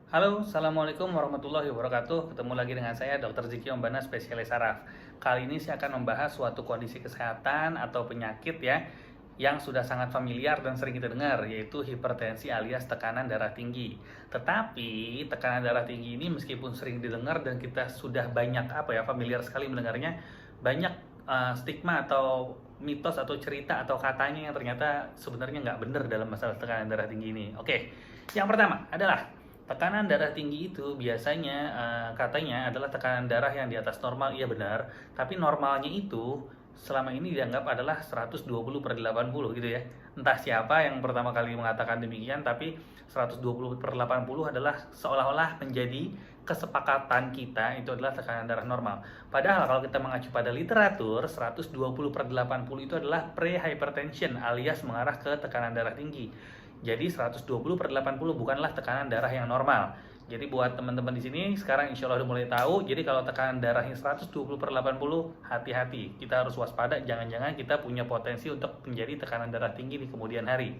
Halo, Assalamualaikum warahmatullahi wabarakatuh. Ketemu lagi dengan saya, Dr. Ziki Ombana, spesialis saraf. Kali ini saya akan membahas suatu kondisi kesehatan atau penyakit ya, yang sudah sangat familiar dan sering kita dengar, yaitu hipertensi alias tekanan darah tinggi. Tetapi, tekanan darah tinggi ini meskipun sering didengar dan kita sudah banyak familiar sekali mendengarnya, banyak stigma atau mitos atau cerita atau katanya yang ternyata sebenarnya nggak benar dalam masalah tekanan darah tinggi ini. Oke, yang pertama adalah tekanan darah tinggi itu biasanya katanya adalah tekanan darah yang di atas normal, iya benar. Tapi normalnya itu selama ini dianggap adalah 120/80 gitu ya. Entah siapa yang pertama kali mengatakan demikian, tapi 120/80 adalah seolah-olah menjadi kesepakatan kita itu adalah tekanan darah normal. Padahal kalau kita mengacu pada literatur, 120/80 itu adalah pre-hypertension alias mengarah ke tekanan darah tinggi. Jadi 120/80 bukanlah tekanan darah yang normal. Jadi buat teman-teman di sini sekarang insya Allah udah mulai tahu. Jadi kalau tekanan darahnya 120/80, hati-hati. Kita harus waspada, jangan-jangan kita punya potensi untuk menjadi tekanan darah tinggi di kemudian hari.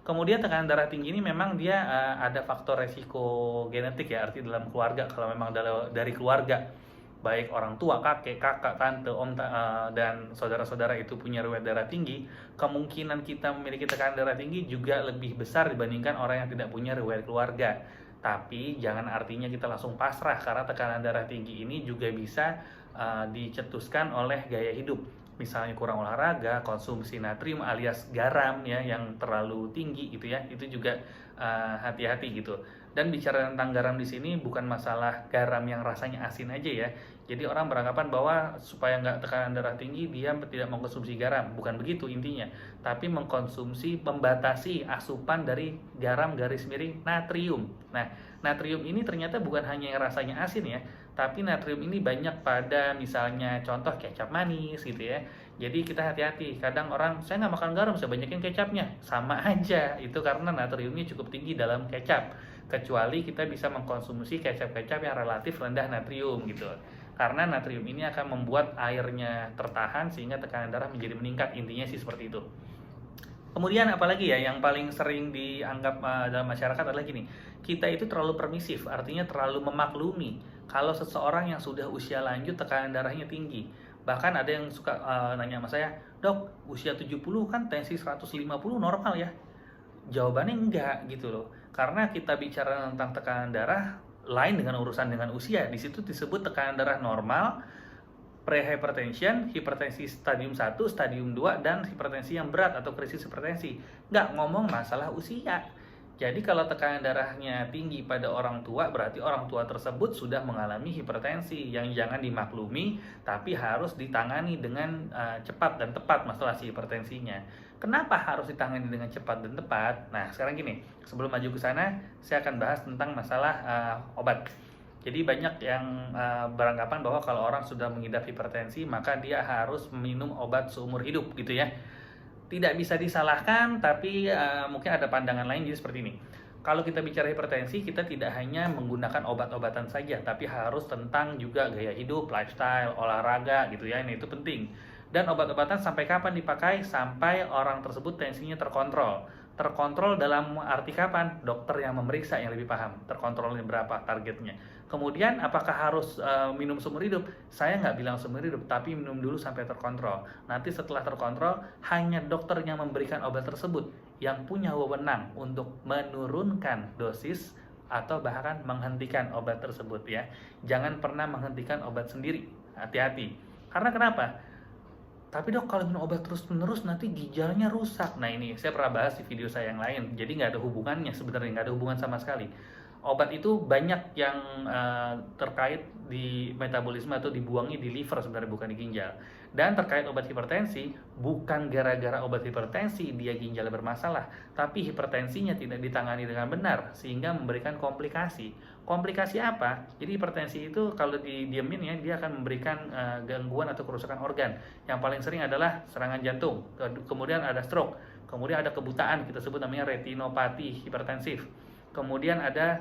Kemudian tekanan darah tinggi ini memang dia ada faktor resiko genetik ya, arti dalam keluarga. Kalau memang dari keluarga, baik orang tua, kakek, kakak, tante, om, dan saudara-saudara itu punya riwayat darah tinggi, kemungkinan kita memiliki tekanan darah tinggi juga lebih besar dibandingkan orang yang tidak punya riwayat keluarga. Tapi jangan artinya kita langsung pasrah, karena tekanan darah tinggi ini juga bisa dicetuskan oleh gaya hidup. Misalnya kurang olahraga, konsumsi natrium alias garam ya yang terlalu tinggi gitu ya, itu juga hati-hati gitu. Dan bicara tentang garam di sini bukan masalah garam yang rasanya asin aja ya. Jadi orang beranggapan bahwa supaya nggak tekanan darah tinggi dia tidak mengkonsumsi garam, bukan begitu intinya. Tapi mengkonsumsi, membatasi asupan dari garam garis miring natrium. Nah, natrium ini ternyata bukan hanya yang rasanya asin ya, tapi natrium ini banyak pada misalnya contoh kecap manis gitu ya. Jadi kita hati-hati, kadang orang saya nggak makan garam, saya banyakin kecapnya, sama aja itu karena natriumnya cukup tinggi dalam kecap. Kecuali kita bisa mengkonsumsi kecap-kecap yang relatif rendah natrium gitu, karena natrium ini akan membuat airnya tertahan sehingga tekanan darah menjadi meningkat, intinya sih seperti itu. Kemudian apalagi ya yang paling sering dianggap dalam masyarakat adalah gini, kita itu terlalu permisif, artinya terlalu memaklumi kalau seseorang yang sudah usia lanjut tekanan darahnya tinggi. Bahkan ada yang suka nanya sama saya, "Dok, usia 70 kan tensi 150 normal ya?" Jawabannya enggak gitu loh. Karena kita bicara tentang tekanan darah lain dengan urusan dengan usia. Di situ disebut tekanan darah normal, prehypertension, hipertensi stadium 1, stadium 2, dan hipertensi yang berat atau krisis hipertensi. Nggak ngomong masalah usia. Jadi kalau tekanan darahnya tinggi pada orang tua, berarti orang tua tersebut sudah mengalami hipertensi yang jangan dimaklumi, tapi harus ditangani dengan cepat dan tepat masalah si hipertensinya. Kenapa harus ditangani dengan cepat dan tepat? Nah, sekarang gini, sebelum maju ke sana, saya akan bahas tentang masalah obat. Jadi banyak yang beranggapan bahwa kalau orang sudah mengidap hipertensi, maka dia harus minum obat seumur hidup gitu ya. Tidak bisa disalahkan, tapi mungkin ada pandangan lain. Jadi seperti ini, kalau kita bicara hipertensi, kita tidak hanya menggunakan obat-obatan saja, tapi harus tentang juga gaya hidup, lifestyle, olahraga gitu ya, ini itu penting. Dan obat-obatan sampai kapan dipakai? Sampai orang tersebut tensinya terkontrol. Terkontrol dalam arti kapan? Dokter yang memeriksa yang lebih paham terkontrolnya berapa targetnya. Kemudian apakah harus minum seumur hidup? Saya nggak bilang seumur hidup, tapi minum dulu sampai terkontrol. Nanti setelah terkontrol, hanya dokter yang memberikan obat tersebut yang punya wewenang untuk menurunkan dosis atau bahkan menghentikan obat tersebut ya. Jangan pernah menghentikan obat sendiri. Hati-hati. Karena kenapa? Tapi dok, kalau minum obat terus-menerus nanti ginjalnya rusak. Nah ini saya pernah bahas di video saya yang lain. Jadi nggak ada hubungannya sebenarnya, nggak ada hubungan sama sekali. Obat itu banyak yang terkait di metabolisme atau dibuangnya di liver sebenarnya, bukan di ginjal. Dan terkait obat hipertensi, bukan gara-gara obat hipertensi dia ginjal bermasalah, tapi hipertensinya tidak ditangani dengan benar sehingga memberikan komplikasi. Komplikasi apa? Jadi hipertensi itu kalau didiemin ya, dia akan memberikan gangguan atau kerusakan organ. Yang paling sering adalah serangan jantung, kemudian ada stroke, kemudian ada kebutaan, kita sebut namanya retinopati hipertensif. Kemudian ada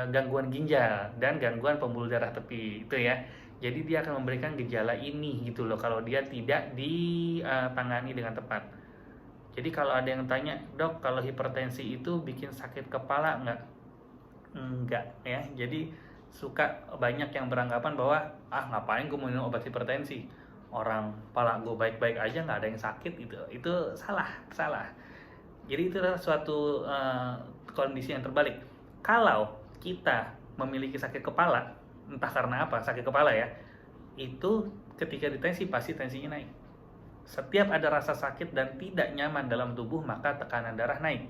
gangguan ginjal dan gangguan pembuluh darah tepi itu ya. Jadi dia akan memberikan gejala ini gitu loh kalau dia tidak ditangani dengan tepat. Jadi kalau ada yang tanya, dok kalau hipertensi itu bikin sakit kepala nggak? Enggak ya. Jadi suka banyak yang beranggapan bahwa ngapain gue minum obat hipertensi, orang pala gue baik-baik aja nggak ada yang sakit. Itu salah. Jadi itu adalah suatu kondisi yang terbalik. Kalau kita memiliki sakit kepala, entah karena apa sakit kepala ya, itu ketika ditensi pasti tensinya naik. Setiap ada rasa sakit dan tidak nyaman dalam tubuh, maka tekanan darah naik.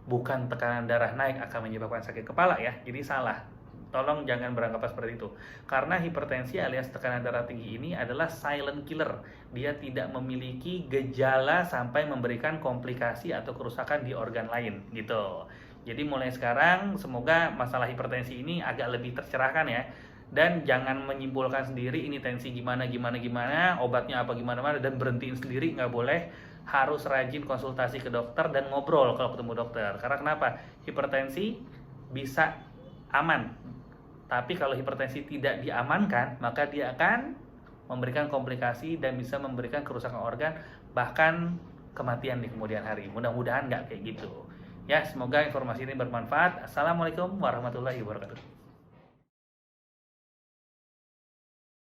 Bukan tekanan darah naik akan menyebabkan sakit kepala ya, jadi salah. Tolong jangan beranggapan seperti itu. Karena hipertensi alias tekanan darah tinggi ini adalah silent killer. Dia tidak memiliki gejala sampai memberikan komplikasi atau kerusakan di organ lain gitu. Jadi mulai sekarang semoga masalah hipertensi ini agak lebih tercerahkan ya. Dan jangan menyimpulkan sendiri ini tensi gimana, obatnya apa gimana, dan berhentiin sendiri, nggak boleh. Harus rajin konsultasi ke dokter dan ngobrol kalau ketemu dokter. Karena kenapa? Hipertensi bisa aman, tapi kalau hipertensi tidak diamankan, maka dia akan memberikan komplikasi dan bisa memberikan kerusakan organ, bahkan kematian di kemudian hari. Mudah-mudahan nggak kayak gitu. Ya, semoga informasi ini bermanfaat. Assalamualaikum warahmatullahi wabarakatuh.